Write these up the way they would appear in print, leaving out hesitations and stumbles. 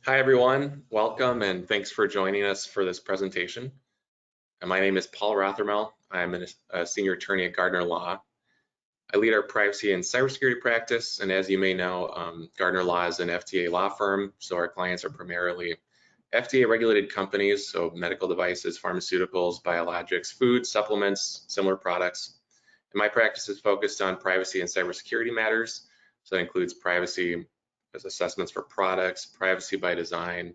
Hi everyone, welcome and thanks for joining us for this presentation. My name is Paul Rothermel. I'm a senior attorney at Gardner Law. I lead our privacy and cybersecurity practice, and as you may know, Gardner Law is an FDA law firm, so our clients are primarily FDA regulated companies, so medical devices, pharmaceuticals, biologics, food, supplements, similar products. And my practice is focused on privacy and cybersecurity matters, so that includes privacy as assessments for products, privacy by design,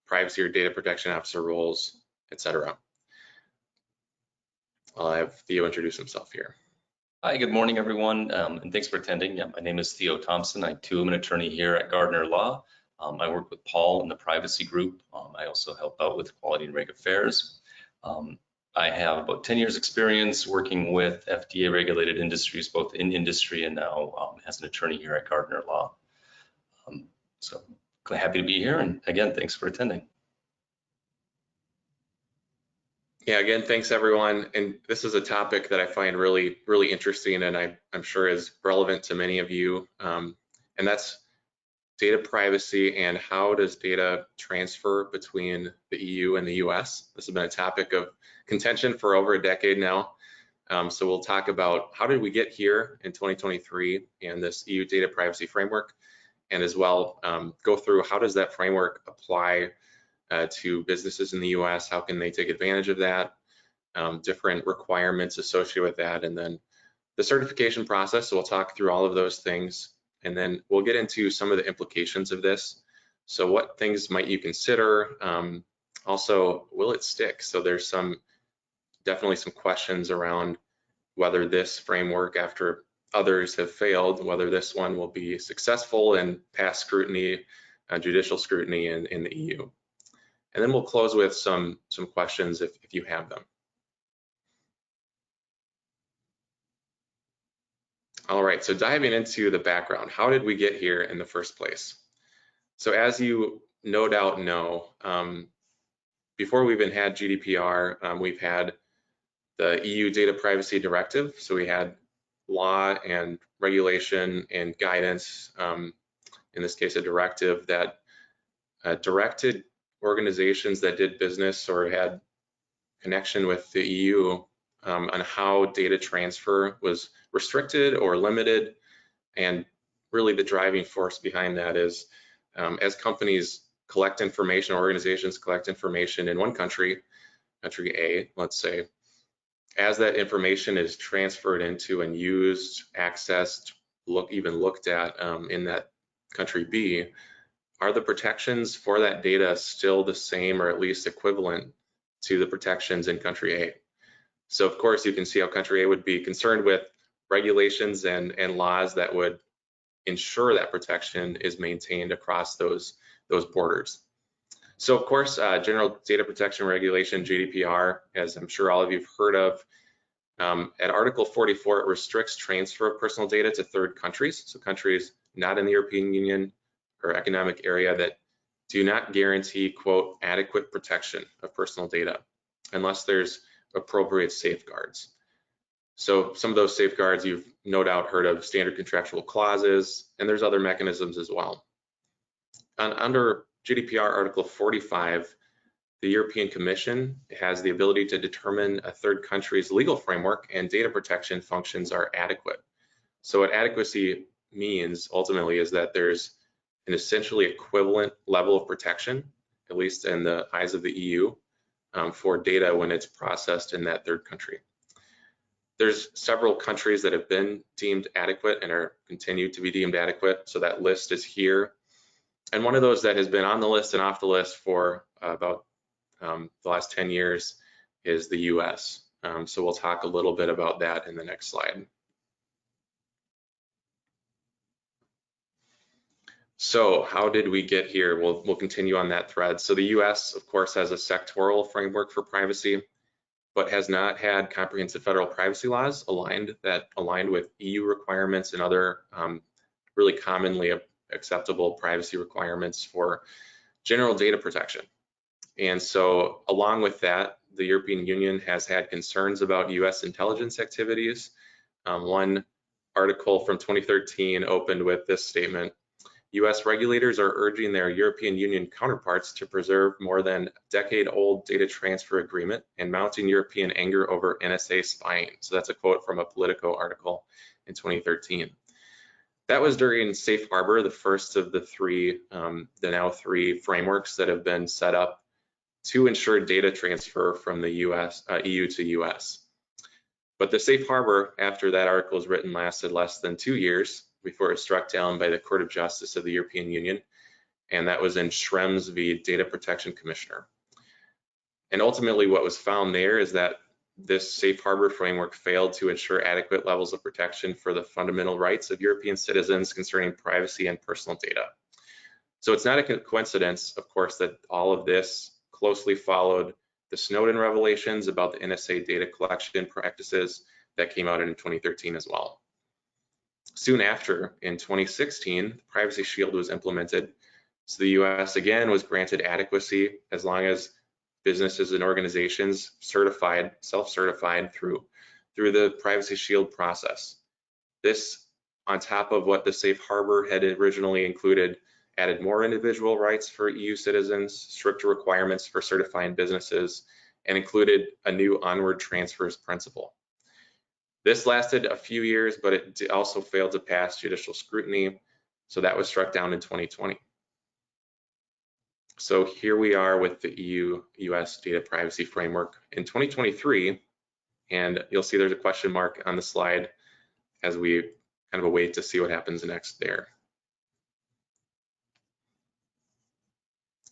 privacy or data protection officer roles, etc. I'll have Theo introduce himself here. Hi, good morning, everyone, and thanks for attending. My name is Theo Thompson. I too am an attorney here at Gardner Law. I work with Paul in the privacy group. I also help out with quality and reg affairs. I have about 10 years experience working with FDA regulated industries, both in industry and now as an attorney here at Gardner Law. So happy to be here, and again, thanks for attending. Yeah, again, thanks everyone. And this is a topic that I find really interesting, and I'm sure is relevant to many of you. And that's data privacy and how does data transfer between the EU and the US. This has been a topic of contention for over a decade now. So we'll talk about how did we get here in 2023 and this EU data privacy framework, and as well go through how does that framework apply to businesses in the US, how can they take advantage of that, different requirements associated with that, and then the certification process. So we'll talk through all of those things, and then we'll get into some of the implications of this. So what things might you consider? Also, will it stick? So there's definitely some questions around whether this framework, after others have failed, whether this one will be successful and pass scrutiny, judicial scrutiny in the EU. And then we'll close with some questions if you have them. All right, so diving into the background, how did we get here in the first place? So as you no doubt know, before we even had GDPR, we've had the EU Data Privacy Directive. So we had law and regulation and guidance, in this case a directive that directed organizations that did business or had connection with the EU on how data transfer was restricted or limited. And really the driving force behind that is as companies collect information, organizations collect information in one country, country A, let's say, as that information is transferred into and used, accessed, even looked at in that country B, are the protections for that data still the same or at least equivalent to the protections in country A? So of course you can see how country A would be concerned with regulations and laws that would ensure that protection is maintained across those borders. So of course, General Data Protection Regulation, GDPR, as I'm sure all of you have heard of, at Article 44, it restricts transfer of personal data to third countries. So countries not in the European Union or economic area that do not guarantee, quote, adequate protection of personal data unless there's appropriate safeguards. So some of those safeguards you've no doubt heard of, standard contractual clauses, and there's other mechanisms as well. Under GDPR Article 45, the European Commission has the ability to determine a third country's legal framework and data protection functions are adequate. So what adequacy means ultimately is that there's an essentially equivalent level of protection, at least in the eyes of the EU, for data when it's processed in that third country. There's several countries that have been deemed adequate and are continued to be deemed adequate, so that list is here. And one of those that has been on the list and off the list for about the last 10 years is the US. So we'll talk a little bit about that in the next slide. So how did we get here? We'll continue on that thread. So the US, of course, has a sectoral framework for privacy, but has not had comprehensive federal privacy laws aligned with EU requirements and other really commonly acceptable privacy requirements for general data protection. And so along with that, the European Union has had concerns about US intelligence activities. One article from 2013 opened with this statement: US regulators are urging their European Union counterparts to preserve more than decade-old data transfer agreement and mounting European anger over NSA spying. So that's a quote from a Politico article in 2013. That was during Safe Harbor, the first of the now three frameworks that have been set up to ensure data transfer from the EU to US. But the Safe Harbor, after that article was written, lasted less than 2 years before it was struck down by the Court of Justice of the European Union, and that was in Schrems v. Data Protection Commissioner. And ultimately what was found there is that this Safe Harbor framework failed to ensure adequate levels of protection for the fundamental rights of European citizens concerning privacy and personal data. So it's not a coincidence, of course, that all of this closely followed the Snowden revelations about the NSA data collection practices that came out in 2013 as well. Soon after, in 2016, the Privacy Shield was implemented. So the US again was granted adequacy as long as businesses and organizations self-certified through the Privacy Shield process. This, on top of what the Safe Harbor had originally included, added more individual rights for EU citizens, stricter requirements for certifying businesses, and included a new onward transfers principle. This lasted a few years, but it also failed to pass judicial scrutiny, so that was struck down in 2020. So here we are with the EU-U.S. data privacy framework in 2023, and you'll see there's a question mark on the slide as we kind of await to see what happens next there.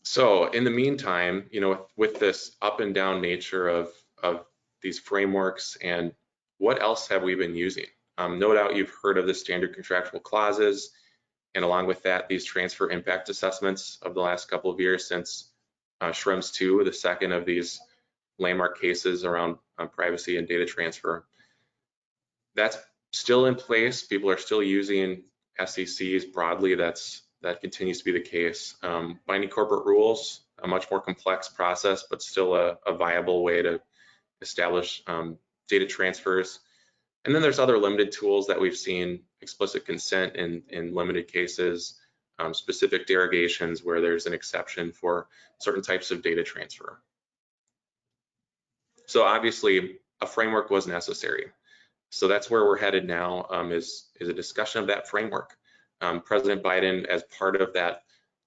So in the meantime, with this up and down nature of these frameworks, and what else have we been using? No doubt you've heard of the standard contractual clauses, and along with that, these transfer impact assessments of the last couple of years since Schrems 2, the second of these landmark cases around privacy and data transfer. That's still in place. People are still using SECs broadly. That continues to be the case. Binding corporate rules, a much more complex process, but still a viable way to establish data transfers. And then there's other limited tools that we've seen: explicit consent in limited cases, specific derogations where there's an exception for certain types of data transfer. So obviously a framework was necessary. So that's where we're headed now, is a discussion of that framework. President Biden, as part of that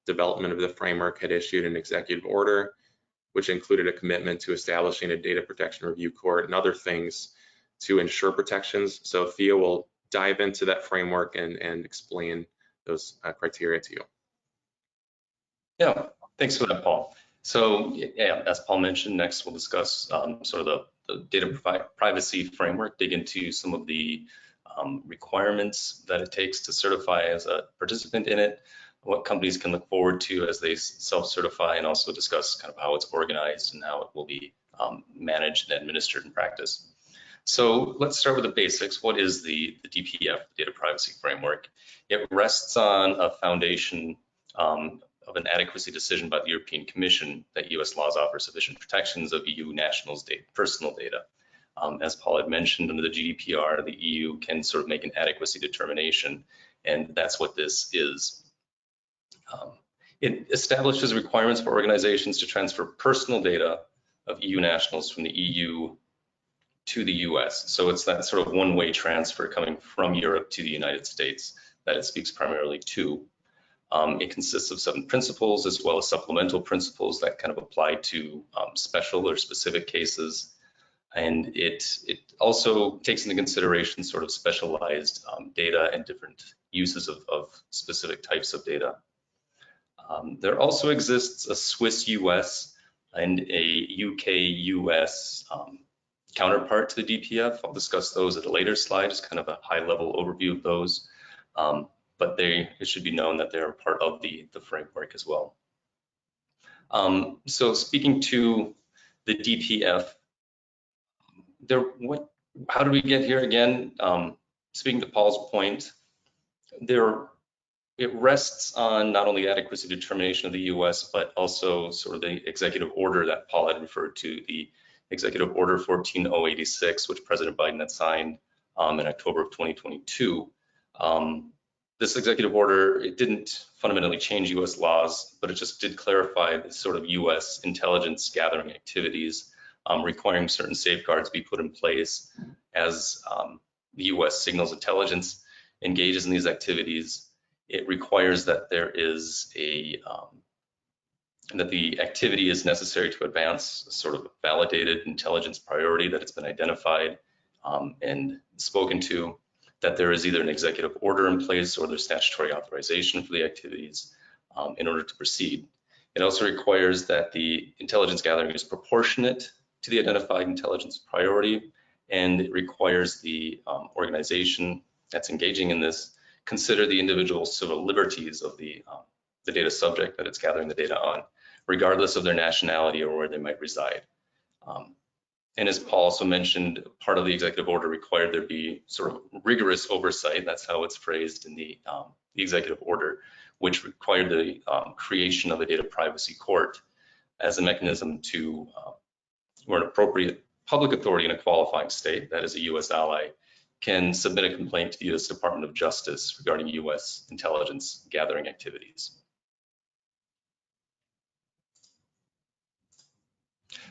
development of the framework, had issued an executive order, which included a commitment to establishing a data protection review court and other things to ensure protections. So Theo will dive into that framework and explain those criteria to you. Yeah, thanks for that, Paul. So yeah, as Paul mentioned, next we'll discuss sort of the data privacy framework, dig into some of the requirements that it takes to certify as a participant in it, what companies can look forward to as they self-certify, and also discuss kind of how it's organized and how it will be managed and administered in practice. So let's start with the basics. What is the DPF, the Data Privacy Framework? It rests on a foundation of an adequacy decision by the European Commission that US laws offer sufficient protections of EU nationals' personal data. As Paul had mentioned, under the GDPR, the EU can sort of make an adequacy determination, and that's what this is. It establishes requirements for organizations to transfer personal data of EU nationals from the EU to the US. So it's that sort of one-way transfer coming from Europe to the United States that it speaks primarily to. It consists of 7 principles as well as supplemental principles that kind of apply to special or specific cases. And it also takes into consideration sort of specialized data and different uses of specific types of data. There also exists a Swiss-US and a UK-US counterpart to the DPF. I'll discuss those at a later slide, just kind of a high-level overview of those. But it should be known that they're part of the framework as well. So speaking to the DPF, how did we get here again? Speaking to Paul's point, it rests on not only adequacy determination of the US, but also sort of the executive order that Paul had referred to, the Executive Order 14086, which President Biden had signed in October of 2022. This executive order, it didn't fundamentally change U.S. laws, but it just did clarify the sort of U.S. intelligence gathering activities, requiring certain safeguards be put in place as the U.S. signals intelligence engages in these activities. It requires that there is that the activity is necessary to advance a sort of validated intelligence priority, that it's been identified and spoken to, that there is either an executive order in place or there's statutory authorization for the activities in order to proceed. It also requires that the intelligence gathering is proportionate to the identified intelligence priority, and it requires the organization that's engaging in this consider the individual civil liberties of the data subject that it's gathering the data on, regardless of their nationality or where they might reside. And as Paul also mentioned, part of the executive order required there be sort of rigorous oversight. That's how it's phrased in the executive order, which required the creation of a data privacy court as a mechanism to, where an appropriate public authority in a qualifying state, that is a U.S. ally, can submit a complaint to the U.S. Department of Justice regarding U.S. intelligence gathering activities.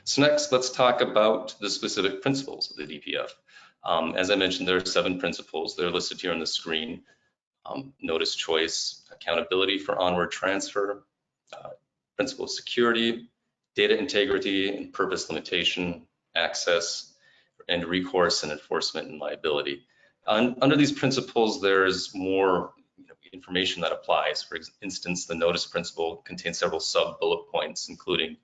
So next, let's talk about the specific principles of the DPF. As I mentioned, there are 7 principles. They're listed here on the screen. Notice choice, accountability for onward transfer, principle of security, data integrity and purpose limitation, access, and recourse and enforcement and liability. Under these principles, there's more information that applies. For instance, the notice principle contains several sub-bullet points, including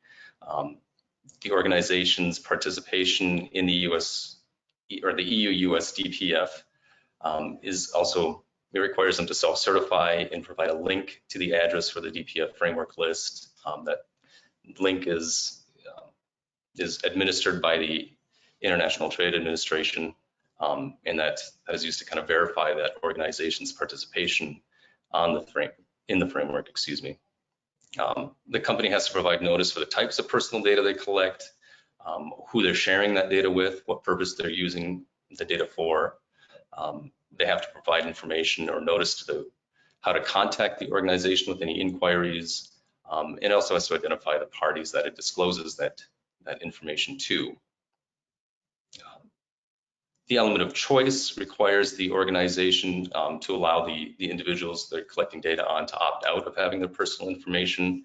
the organization's participation in the U.S. or the EU-U.S. DPF is also, it requires them to self-certify and provide a link to the address for the DPF framework list. That link is administered by the International Trade Administration, and that is used to kind of verify that organization's participation on in the framework, excuse me. The company has to provide notice for the types of personal data they collect, who they're sharing that data with, what purpose they're using the data for. They have to provide information or notice to how to contact the organization with any inquiries. It also has to identify the parties that it discloses that information to. The element of choice requires the organization to allow the individuals they're collecting data on to opt out of having their personal information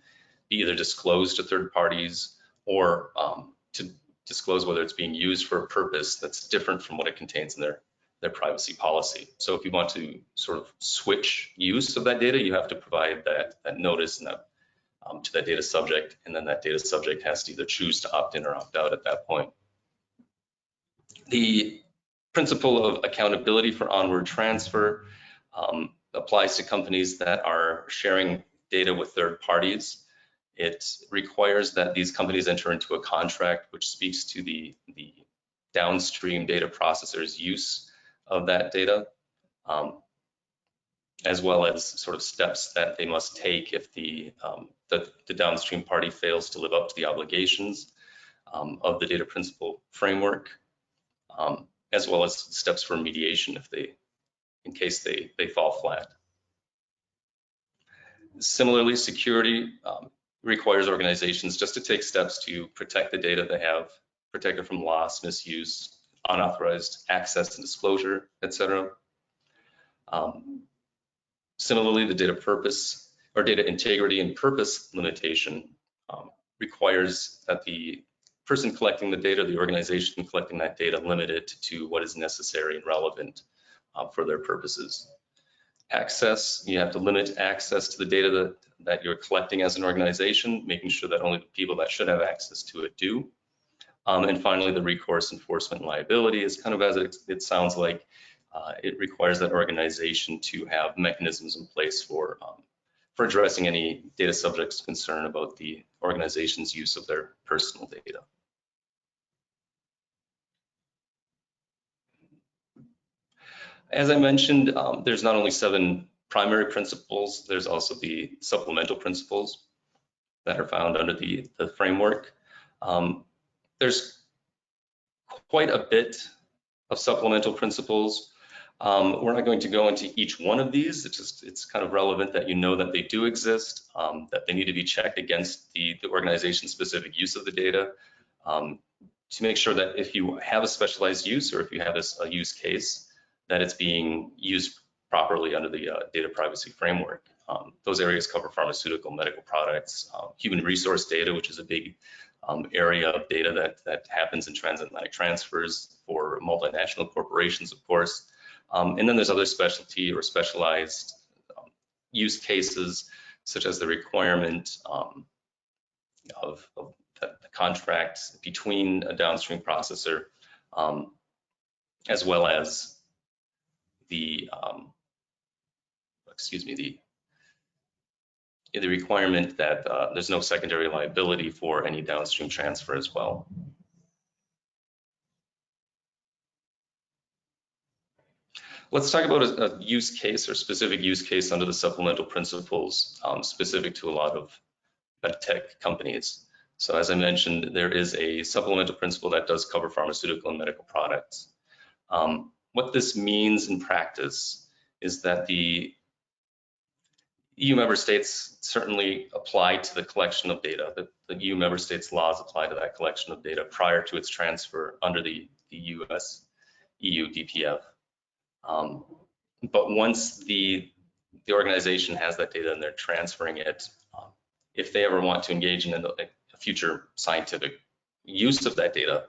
be either disclosed to third parties or to disclose whether it's being used for a purpose that's different from what it contains in their privacy policy. So if you want to sort of switch use of that data, you have to provide that notice and that to that data subject, and then that data subject has to either choose to opt in or opt out at that point. The principle of accountability for onward transfer applies to companies that are sharing data with third parties. It requires that these companies enter into a contract which speaks to the downstream data processor's use of that data, as well as sort of steps that they must take if the downstream party fails to live up to the obligations of the data principle framework, as well as steps for mediation in case they fall flat. Similarly, security requires organizations just to take steps to protect the data they have, protect it from loss, misuse, unauthorized access and disclosure, etc. Similarly, the data purpose or data integrity and purpose limitation requires that the person collecting the data, the organization collecting that data, limit it to what is necessary and relevant for their purposes. Access, you have to limit access to the data that you're collecting as an organization, making sure that only the people that should have access to it do. And finally, the recourse, enforcement, and liability is kind of as it sounds like. It requires that organization to have mechanisms in place for addressing any data subject's concern about the organization's use of their personal data. As I mentioned, there's not only 7 primary principles, there's also the supplemental principles that are found under the framework. There's quite a bit of supplemental principles. We're not going to go into each one of these. It's kind of relevant that you know that they do exist, that they need to be checked against the organization-specific use of the data, to make sure that if you have a specialized use or if you have a use case, that it's being used properly under the data privacy framework. Those areas cover pharmaceutical, medical products, human resource data, which is a big area of data that happens in transatlantic transfers for multinational corporations, of course. And then there's other specialty or specialized use cases, such as the requirement of the contract between a downstream processor, as well as the the requirement that there's no secondary liability for any downstream transfer as well. Let's talk about a use case or specific use case under the supplemental principles specific to a lot of medtech companies. So as I mentioned, there is a supplemental principle that does cover pharmaceutical and medical products. What this means in practice is that the EU member states certainly apply to the collection of data. The EU member states laws apply to that collection of data prior to its transfer under the U.S. EU DPF. But once the organization has that data and they're transferring it, if they ever want to engage in a future scientific use of that data,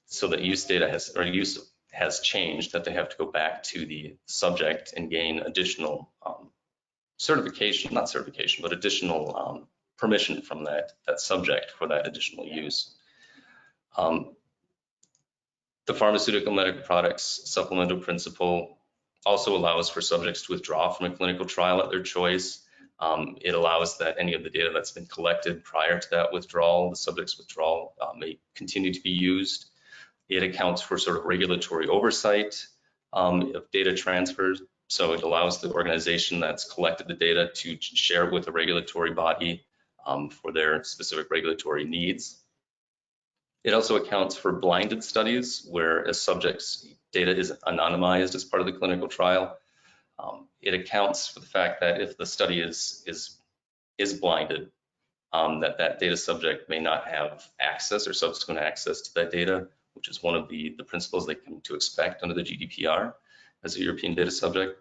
so that use has changed, that they have to go back to the subject and gain additional additional permission from that subject for that additional use. The pharmaceutical medical products supplemental principle also allows for subjects to withdraw from a clinical trial at their choice. It allows that any of the data that's been collected prior to that withdrawal, the subject's withdrawal, may continue to be used. It accounts for sort of regulatory oversight of data transfers. So it allows the organization that's collected the data to share with a regulatory body for their specific regulatory needs. It also accounts for blinded studies where a subject's data is anonymized as part of the clinical trial. It accounts for the fact that if the study is blinded, that data subject may not have access or subsequent access to that data, which is one of the principles they come to expect under the GDPR as a European data subject.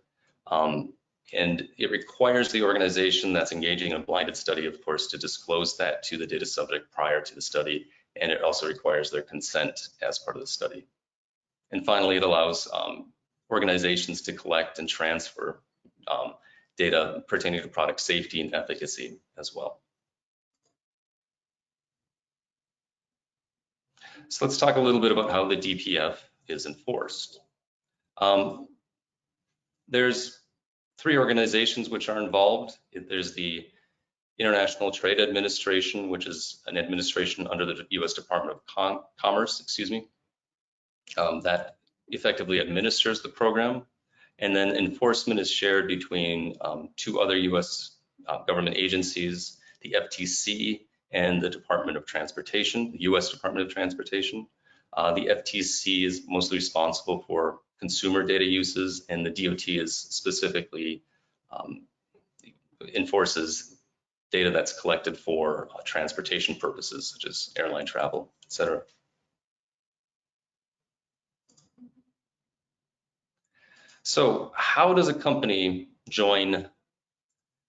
And it requires the organization that's engaging in a blinded study, of course, to disclose that to the data subject prior to the study. And it also requires their consent as part of the study. And finally, it allows organizations to collect and transfer data pertaining to product safety and efficacy as well. So let's talk a little bit about how the DPF is enforced. There's 3 organizations which are involved. There's the International Trade Administration, which is an administration under the U.S. Department of Commerce, that effectively administers the program. And then enforcement is shared between 2 other U.S. Government agencies, the FTC and the Department of Transportation, the U.S. Department of Transportation. The FTC is mostly responsible for consumer data uses, and the DOT is specifically enforces data that's collected for transportation purposes, such as airline travel, et cetera. So how does a company join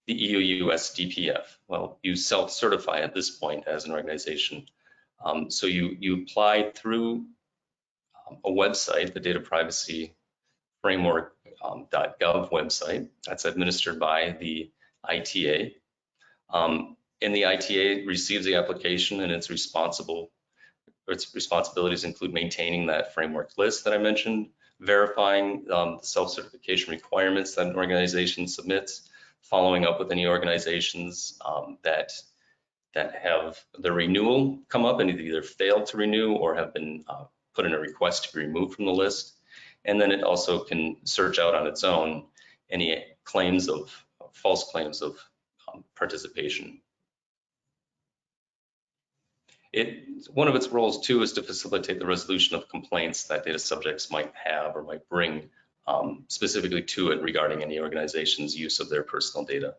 the EU-U.S. DPF? Well, you self-certify at this point as an organization. So you apply through a website, the Data Privacy Framework.gov website that's administered by the ITA. And the ITA receives the application, and its responsibilities include maintaining that framework list that I mentioned, verifying the self-certification requirements that an organization submits, following up with any organizations that have the renewal come up and either failed to renew or have been put in a request to be removed from the list. And then it also can search out on its own any claims of false claims of participation. One of its roles too is to facilitate the resolution of complaints that data subjects might have or might bring specifically to it regarding any organization's use of their personal data.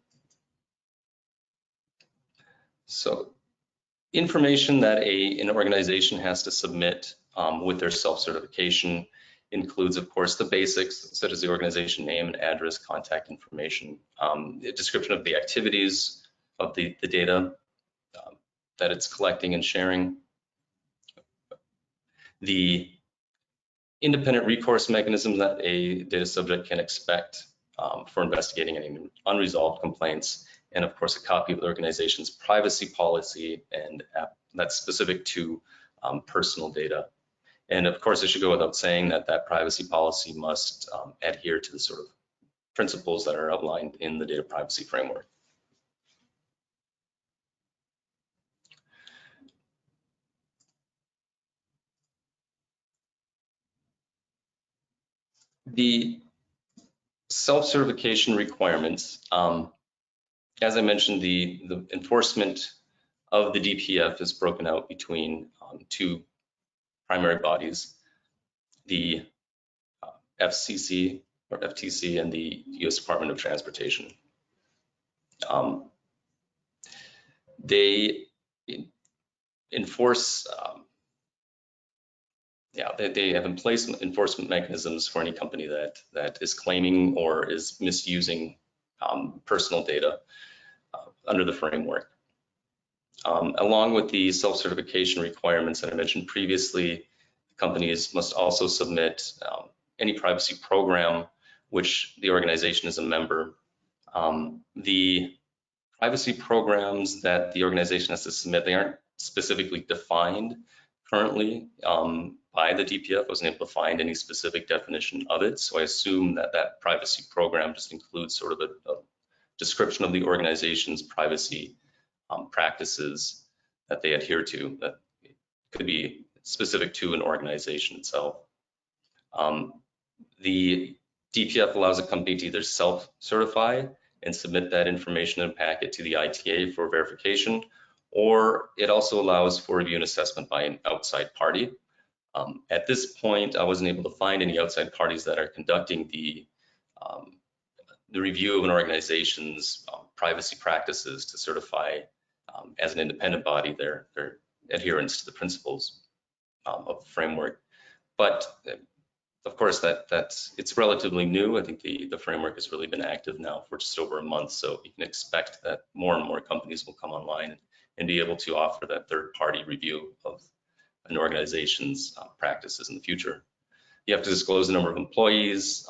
So information that an organization has to submit with their self-certification includes, of course, the basics, such as the organization name and address, contact information, a description of the activities of the data that it's collecting and sharing, the independent recourse mechanism that a data subject can expect for investigating any unresolved complaints, and of course a copy of the organization's privacy policy, and that's specific to personal data. And of course, it should go without saying that that privacy policy must adhere to the sort of principles that are outlined in the data privacy framework. The self-certification requirements, as I mentioned, the enforcement of the DPF is broken out between two primary bodies, the FCC or FTC and the U.S. Department of Transportation. They enforce, they have in place enforcement mechanisms for any company that is claiming or is misusing personal data under the framework. Along with the self-certification requirements that I mentioned previously, companies must also submit any privacy program which the organization is a member. The privacy programs that the organization has to submit, they aren't specifically defined currently by the DPF. I wasn't able to find any specific definition of it, so I assume that that privacy program just includes sort of a description of the organization's privacy practices that they adhere to, that could be specific to an organization itself. The DPF allows a company to either self-certify and submit that information in a packet to the ITA for verification, or it also allows for review and assessment by an outside party. At this point, I wasn't able to find any outside parties that are conducting the review of an organization's privacy practices to certify as an independent body their adherence to the principles of the framework. But of course, it's relatively new. I think the framework has really been active now for just over a month, so you can expect that more and more companies will come online and be able to offer that third-party review of an organization's practices in the future. You have to disclose the number of employees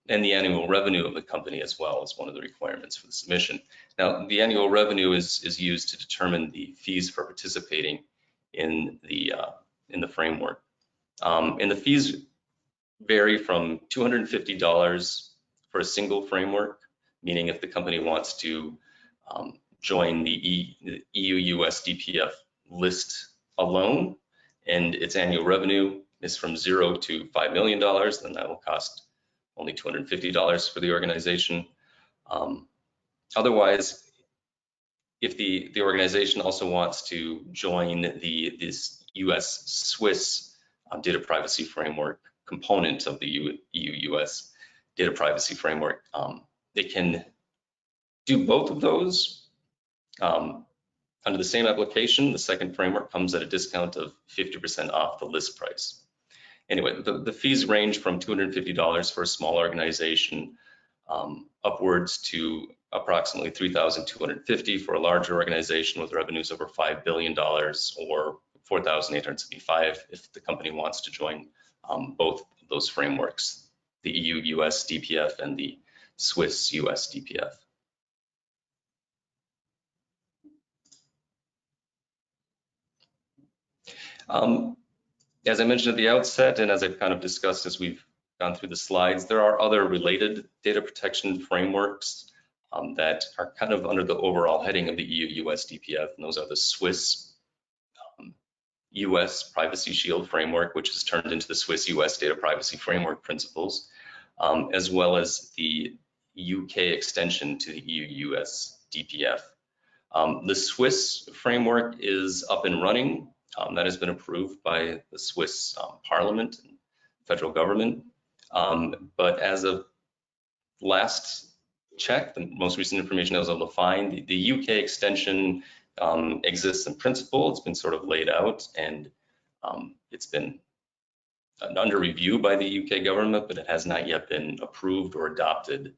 and the annual revenue of the company as well as one of the requirements for the submission. Now, the annual revenue is used to determine the fees for participating in the framework. And the fees vary from $250 for a single framework, meaning if the company wants to join the EU-U.S. DPF list alone, and its annual revenue is from $0 to $5 million, then that will cost only $250 for the organization. Otherwise, if the organization also wants to join this U.S.-Swiss data privacy framework component of the EU-U.S. data privacy framework, they can do both of those under the same application. The second framework comes at a discount of 50% off the list price. Anyway, the fees range from $250 for a small organization upwards to approximately $3,250 for a larger organization with revenues over $5 billion, or $4,875 if the company wants to join both of those frameworks, the EU-U.S. DPF and the Swiss-U.S. DPF. As I mentioned at the outset, and as I've kind of discussed as we've gone through the slides, there are other related data protection frameworks that are kind of under the overall heading of the EU-U.S. DPF, and those are the Swiss-U.S. Privacy Shield framework, which has turned into the Swiss-U.S. Data Privacy Framework Principles, as well as the UK extension to the EU-U.S. DPF. The Swiss framework is up and running. That has been approved by the Swiss Parliament and federal government. But as of last check, the most recent information I was able to find, the UK extension exists in principle. It's been sort of laid out, and it's been under review by the UK government, but it has not yet been approved or adopted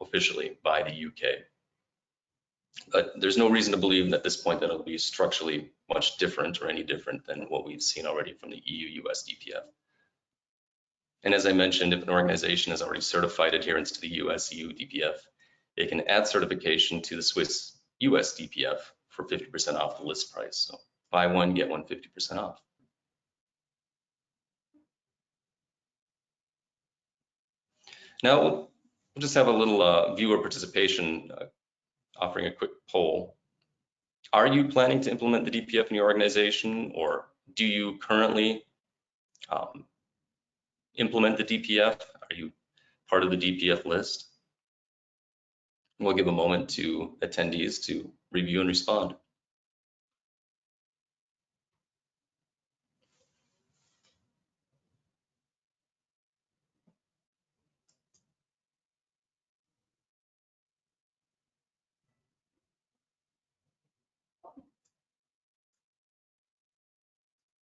officially by the UK. But there's no reason to believe at this point that it'll be structurally much different or any different than what we've seen already from the EU-U.S. DPF. And as I mentioned, if an organization has already certified adherence to the US EU DPF, they can add certification to the Swiss US DPF for 50% off the list price. So buy one, get one 50% off. Now we'll just have a little viewer participation, offering a quick poll. Are you planning to implement the DPF in your organization, or do you currently implement the DPF? Are you part of the DPF list? We'll give a moment to attendees to review and respond.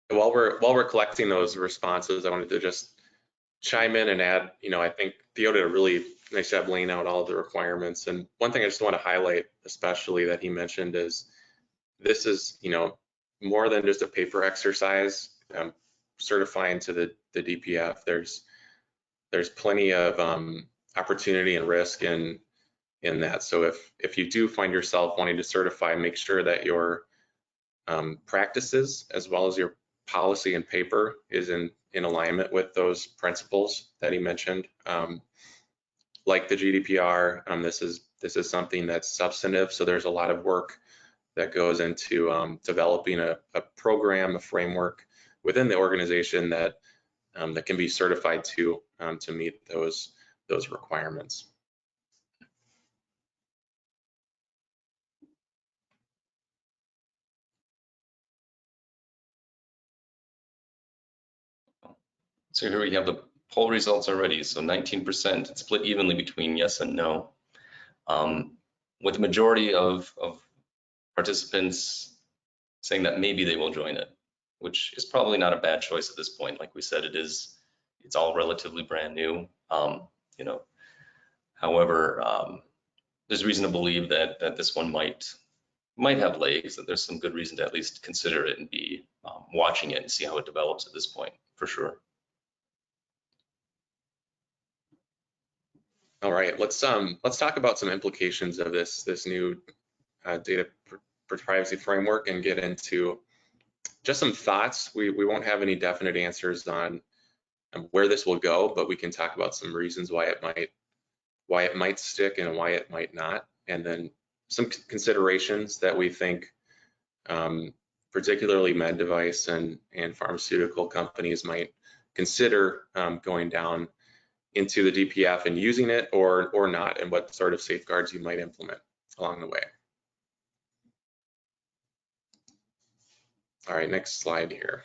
While we're collecting those responses, I wanted to just chime in and add, I think Theo did a really nice job laying out all of the requirements. And one thing I just want to highlight, especially that he mentioned, is this is, more than just a paper exercise. Certifying to the DPF, there's plenty of opportunity and risk in that. So if you do find yourself wanting to certify, make sure that your practices as well as your policy and paper is in alignment with those principles that he mentioned. Like the GDPR, this is something that's substantive, so there's a lot of work that goes into developing a program, a framework within the organization that that can be certified to meet those requirements. So here we have the poll results already. So 19%, it's split evenly between yes and no, with the majority of participants saying that maybe they will join it, which is probably not a bad choice at this point. Like we said, it's all relatively brand new. However, there's reason to believe that this one might have legs, that there's some good reason to at least consider it and be watching it and see how it develops at this point, for sure. All right, let's talk about some implications of this new data privacy framework and get into just some thoughts. We won't have any definite answers on where this will go, but we can talk about some reasons why it might stick and why it might not, and then some considerations that we think particularly med device and pharmaceutical companies might consider going down into the DPF and using it or not, and what sort of safeguards you might implement along the way. All right, next slide here.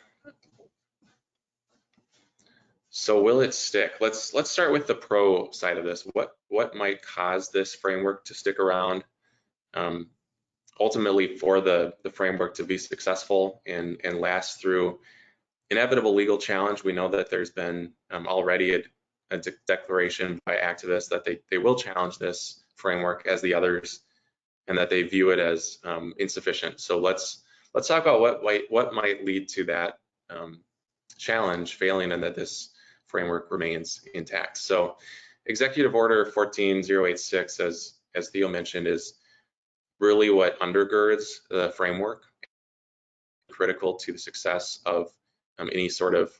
So will it stick? Let's start with the pro side of this. What might cause this framework to stick around? Ultimately, for the framework to be successful and last through inevitable legal challenge, we know that there's been already a declaration by activists that they will challenge this framework as the others, and that they view it as insufficient. So let's talk about what might lead to that challenge failing and that this framework remains intact. So Executive Order 14086, as Theo mentioned, is really what undergirds the framework, critical to the success of any sort of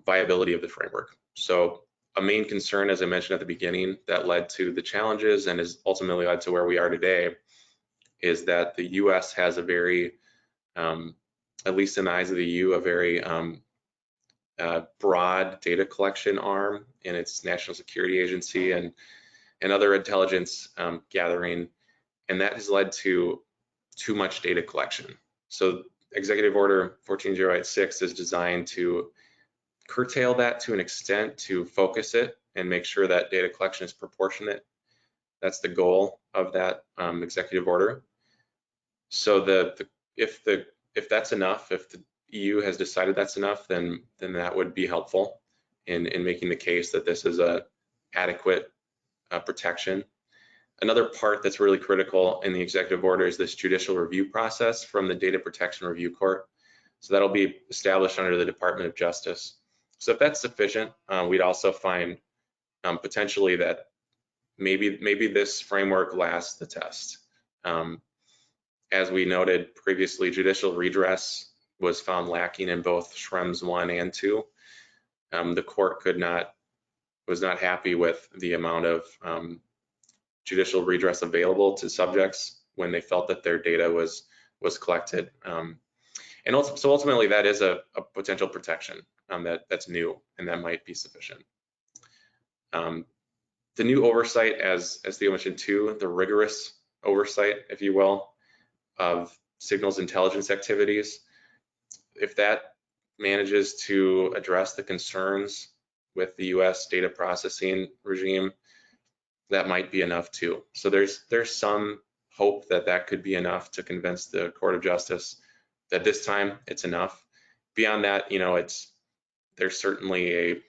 viability of the framework. So a main concern, as I mentioned at the beginning, that led to the challenges and has ultimately led to where we are today, is that the US has a very, at least in the eyes of the EU, a very broad data collection arm in its national security agency and other intelligence gathering, and that has led to too much data collection. So Executive Order 14086 is designed to curtail that to an extent to focus it and make sure that data collection is proportionate. That's the goal of that executive order. So if that's enough, if the EU has decided that's enough, then that would be helpful in making the case that this is a adequate protection. Another part that's really critical in the executive order is this judicial review process from the Data Protection Review Court. So that'll be established under the Department of Justice. So if that's sufficient, we'd also find potentially that maybe this framework lasts the test. As we noted previously, judicial redress was found lacking in both Schrems 1 and 2. The court was not happy with the amount of judicial redress available to subjects when they felt that their data was collected. And also, so ultimately that is a potential protection that's new, and that might be sufficient. The new oversight, as Theo mentioned too, the rigorous oversight, if you will, of signals intelligence activities, if that manages to address the concerns with the US data processing regime, that might be enough too. So there's some hope that that could be enough to convince the Court of Justice that this time it's enough. Beyond that, there's certainly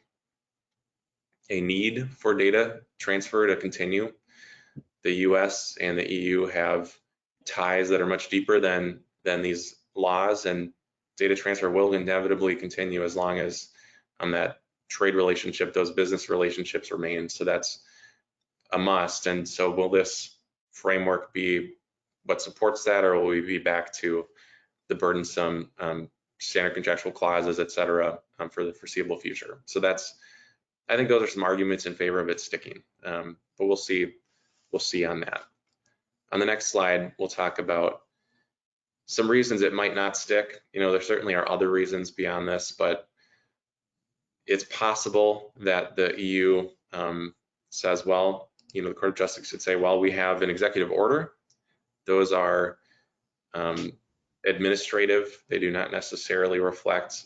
a need for data transfer to continue. The US and the EU have ties that are much deeper than these laws, and data transfer will inevitably continue as long as that trade relationship, those business relationships remain. So that's a must. And so will this framework be what supports that, or will we be back to the burdensome standard contractual clauses, et cetera, for the foreseeable future? So I think those are some arguments in favor of it sticking, but we'll see on that. On the next slide, we'll talk about some reasons it might not stick. There certainly are other reasons beyond this, but it's possible that the EU says, well, the Court of Justice should say, well, we have an executive order. Those are administrative. They do not necessarily reflect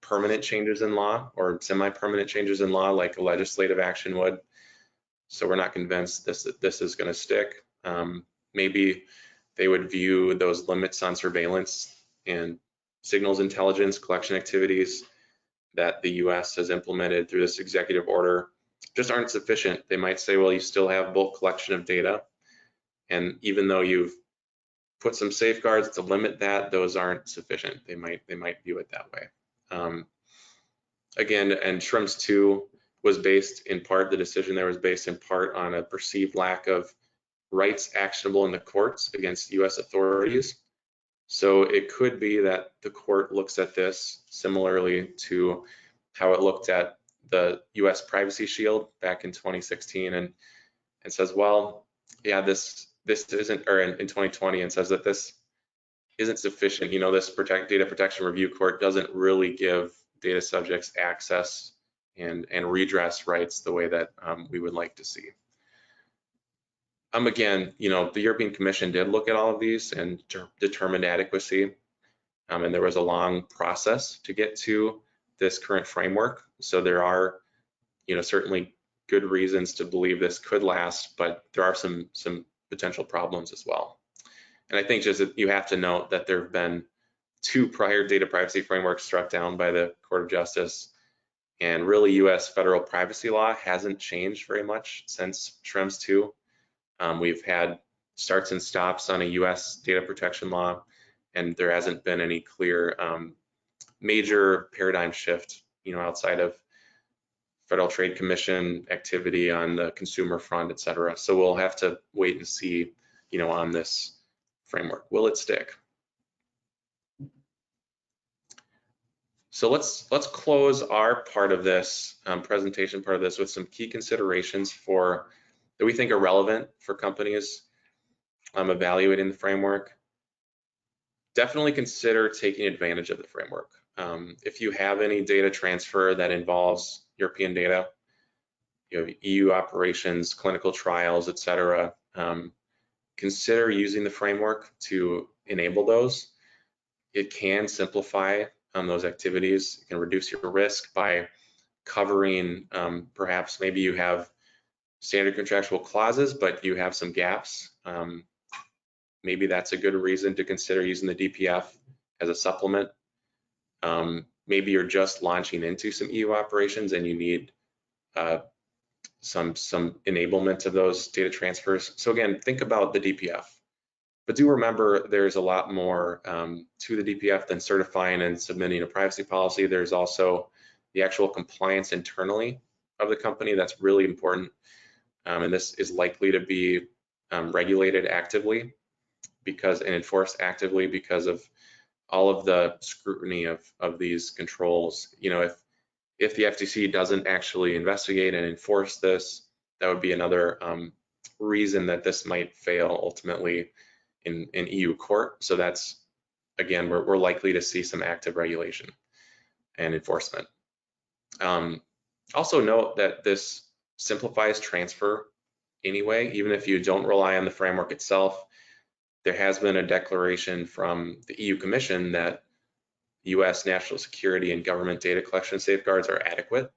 permanent changes in law or semi-permanent changes in law like a legislative action would. So we're not convinced that this is going to stick. Maybe they would view those limits on surveillance and signals intelligence collection activities that the US has implemented through this executive order just aren't sufficient. They might say, well, you still have bulk collection of data, and even though you've put some safeguards to limit that, those aren't sufficient. They might view it that way. Again, and Schrems 2 was based in part, the decision there was based in part on a perceived lack of rights actionable in the courts against US authorities. So it could be that the court looks at this similarly to how it looked at the US Privacy Shield back in 2016 and says, well, yeah, this isn't, or in 2020, and says that this isn't sufficient. This Data Protection Review Court doesn't really give data subjects access and redress rights the way that we would like to see. Again, the European Commission did look at all of these and determined adequacy, and there was a long process to get to this current framework. So there are, certainly good reasons to believe this could last, but there are some potential problems as well. And I think just that you have to note that there have been 2 prior data privacy frameworks struck down by the Court of Justice, and really US federal privacy law hasn't changed very much since Schrems 2. We've had starts and stops on a US data protection law, and there hasn't been any clear major paradigm shift, outside of Federal Trade Commission activity on the consumer front, et cetera. So we'll have to wait and see, on this framework. Will it stick? So let's close our part of this presentation part of this with some key considerations that we think are relevant for companies evaluating the framework. Definitely consider taking advantage of the framework. If you have any data transfer that involves European data, EU operations, clinical trials, et cetera, consider using the framework to enable those. It can simplify those activities. You can reduce your risk by covering, perhaps maybe you have standard contractual clauses, but you have some gaps. Maybe that's a good reason to consider using the DPF as a supplement. Maybe you're just launching into some EU operations and you need some enablement of those data transfers. So again, think about the DPF. But do remember there's a lot more to the DPF than certifying and submitting a privacy policy. There's also the actual compliance internally of the company that's really important. And this is likely to be regulated actively and enforced actively because of all of the scrutiny of these controls. You know, if the FTC doesn't actually investigate and enforce this, that would be another reason that this might fail ultimately in EU court. So that's, again, we're likely to see some active regulation and enforcement. Also note that this simplifies transfer anyway, even if you don't rely on the framework itself. There has been a declaration from the EU Commission that U.S. national security and government data collection safeguards are adequate.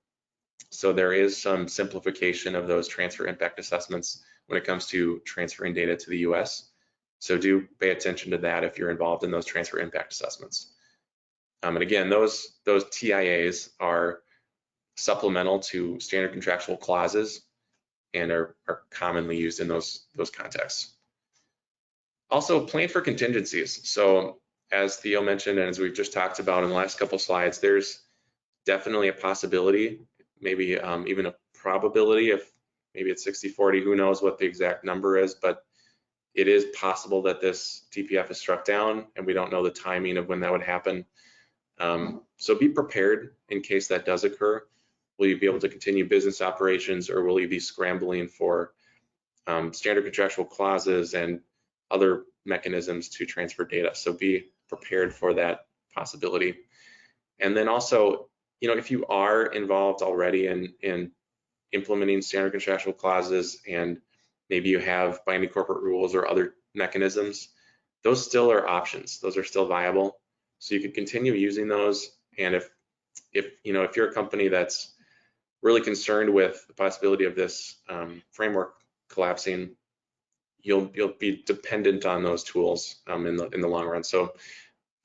So there is some simplification of those transfer impact assessments when it comes to transferring data to the U.S. So do pay attention to that if you're involved in those transfer impact assessments. And again, those TIAs are supplemental to standard contractual clauses and are commonly used in those contexts. Also, plan for contingencies. So as Theo mentioned, and as we've just talked about in the last couple slides, there's definitely a possibility, maybe even a probability of maybe it's 60-40, who knows what the exact number is, but it is possible that this DPF is struck down and we don't know the timing of when that would happen. So be prepared in case that does occur. Will you be able to continue business operations, or will you be scrambling for standard contractual clauses and other mechanisms to transfer data? So be prepared for that possibility. And then also, you know, if you are involved already in implementing standard contractual clauses and maybe you have binding corporate rules or other mechanisms, those still are options. Those are still viable. So you could continue using those. And if you're a company that's really concerned with the possibility of this framework collapsing, you'll be dependent on those tools in the long run. So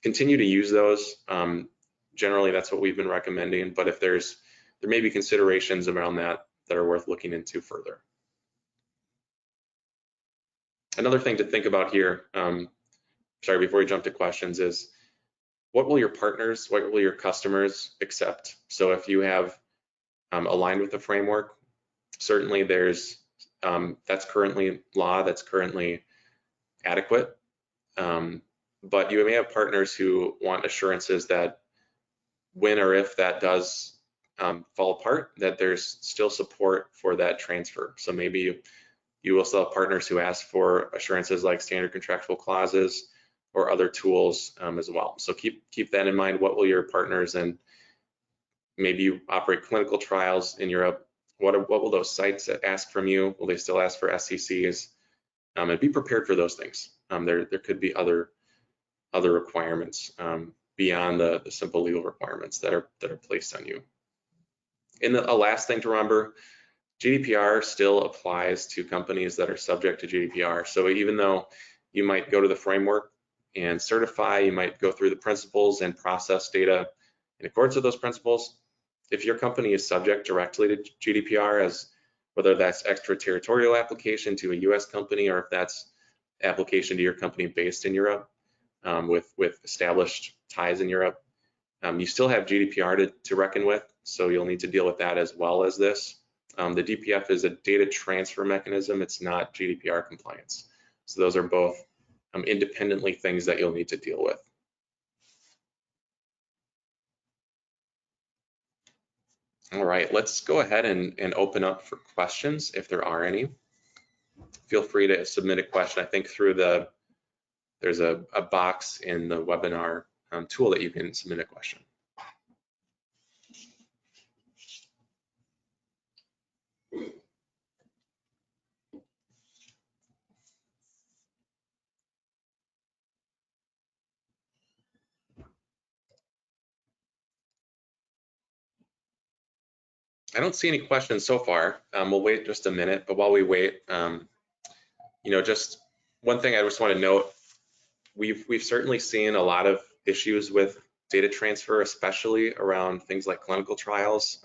continue to use those. Generally, that's what we've been recommending. But if there may be considerations around that are worth looking into further. Another thing to think about here, before we jump to questions, is what will your partners, what will your customers accept? So if you have aligned with the framework, certainly there's that's currently law, that's currently adequate. But you may have partners who want assurances that when or if that does fall apart, that there's still support for that transfer. So maybe you will still have partners who ask for assurances like standard contractual clauses or other tools as well. So keep that in mind. What will your partners, and maybe you operate clinical trials in Europe, what will those sites ask from you? Will they still ask for SCCs? And be prepared for those things. There could be other requirements beyond the simple legal requirements that are placed on you. And a last thing to remember, GDPR still applies to companies that are subject to GDPR. So even though you might go to the framework and certify, you might go through the principles and process data in accordance with those principles, if your company is subject directly to GDPR, as whether that's extraterritorial application to a US company, or if that's application to your company based in Europe with established ties in Europe, you still have GDPR to reckon with, so you'll need to deal with that as well as this. The DPF is a data transfer mechanism, it's not GDPR compliance. So those are both independently things that you'll need to deal with. All right, let's go ahead and open up for questions if there are any. Feel free to submit a question. I think there's a box in the webinar tool that you can submit a question. I don't see any questions so far. We'll wait just a minute, but while we wait, just one thing I just want to note, we've certainly seen a lot of issues with data transfer, especially around things like clinical trials.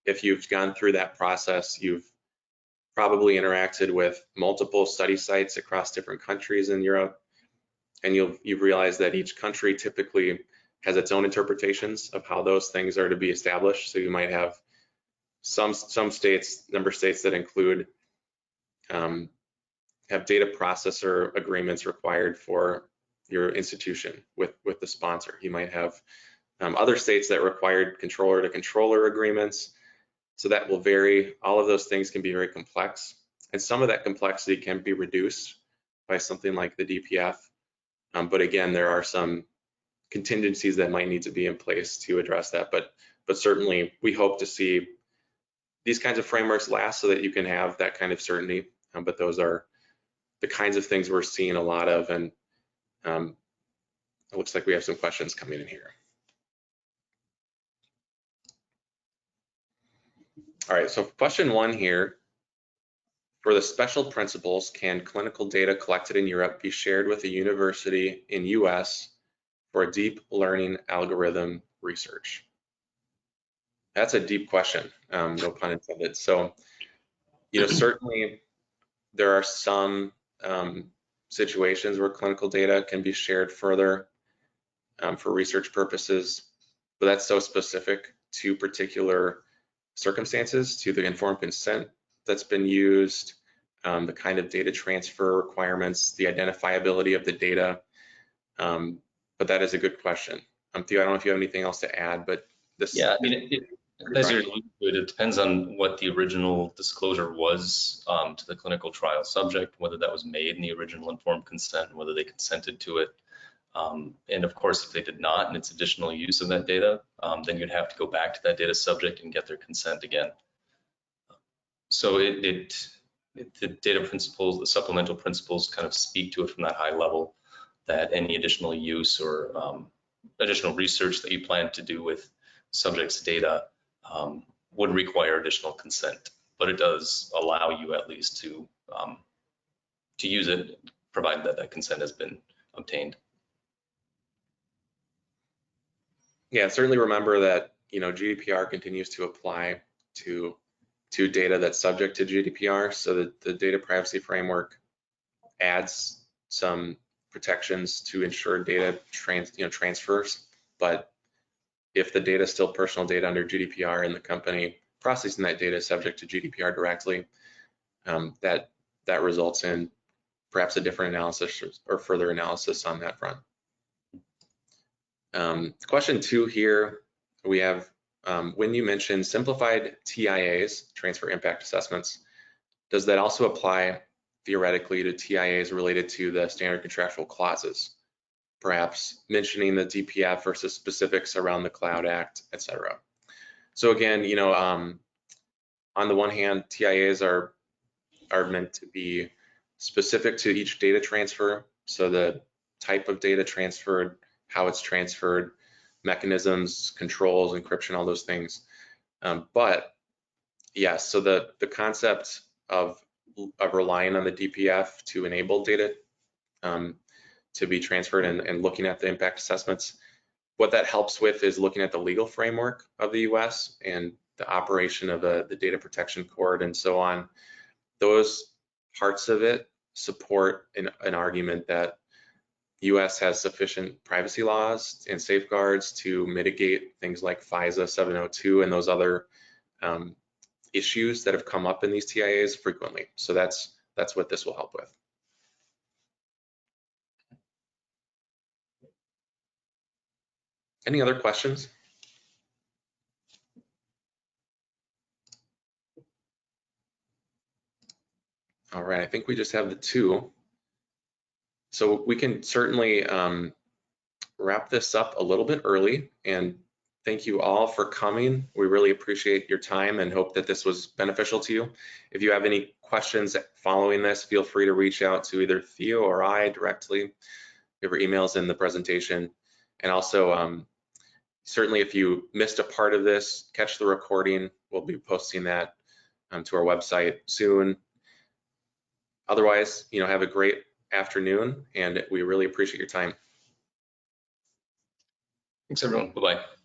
If you've gone through that process, you've probably interacted with multiple study sites across different countries in Europe, and you've realized that each country typically has its own interpretations of how those things are to be established. So you might have some states, member states that include have data processor agreements required for your institution with the sponsor. You might have other states that required controller to controller agreements. So that will vary. All of those things can be very complex. And some of that complexity can be reduced by something like the DPF. But again, there are some contingencies that might need to be in place to address that. But certainly we hope to see these kinds of frameworks last so that you can have that kind of certainty. But those are the kinds of things we're seeing a lot of, and it looks like we have some questions coming in here. All right, so question one here, for the special principles, can clinical data collected in Europe be shared with a university in US for deep learning algorithm research? That's a deep question, no pun intended. So, certainly there are some situations where clinical data can be shared further for research purposes, but that's so specific to particular circumstances, to the informed consent that's been used, the kind of data transfer requirements, the identifiability of the data. But that is a good question. Theo, I don't know if you have anything else to add, but this. Yeah, I mean, as you're alluding to it depends on what the original disclosure was to the clinical trial subject, whether that was made in the original informed consent, whether they consented to it. And of course, if they did not, and it's additional use of that data, then you'd have to go back to that data subject and get their consent again. So the data principles, the supplemental principles kind of speak to it from that high level, that any additional use or additional research that you plan to do with subjects' data would require additional consent, but it does allow you at least to use it, provided that that consent has been obtained. Yeah, certainly remember that GDPR continues to apply to data that's subject to GDPR. So that the data privacy framework adds some protections to ensure data transfers. But if the data is still personal data under GDPR and the company processing that data is subject to GDPR directly, that results in perhaps a different analysis or further analysis on that front. Question two here, we have, when you mention simplified TIAs, transfer impact assessments, does that also apply theoretically to TIAs related to the standard contractual clauses? Perhaps mentioning the DPF versus specifics around the Cloud Act, et cetera. So again, on the one hand, TIAs are meant to be specific to each data transfer. So the type of data transferred, how it's transferred, mechanisms, controls, encryption, all those things. But yes, so the concept of relying on the DPF to enable data to be transferred and looking at the impact assessments, what that helps with is looking at the legal framework of the US and the operation of the data protection court and so on. Those parts of it support an argument that US has sufficient privacy laws and safeguards to mitigate things like FISA 702 and those other issues that have come up in these TIAs frequently. So that's what this will help with. Any other questions? All right, I think we just have the two. So we can certainly wrap this up a little bit early, and thank you all for coming. We really appreciate your time and hope that this was beneficial to you. If you have any questions following this, feel free to reach out to either Theo or I directly. We have our emails in the presentation. And also, certainly if you missed a part of this, catch the recording. we'll be posting that to our website soon. Otherwise, have a great afternoon, and we really appreciate your time. Thanks, everyone. Bye-bye.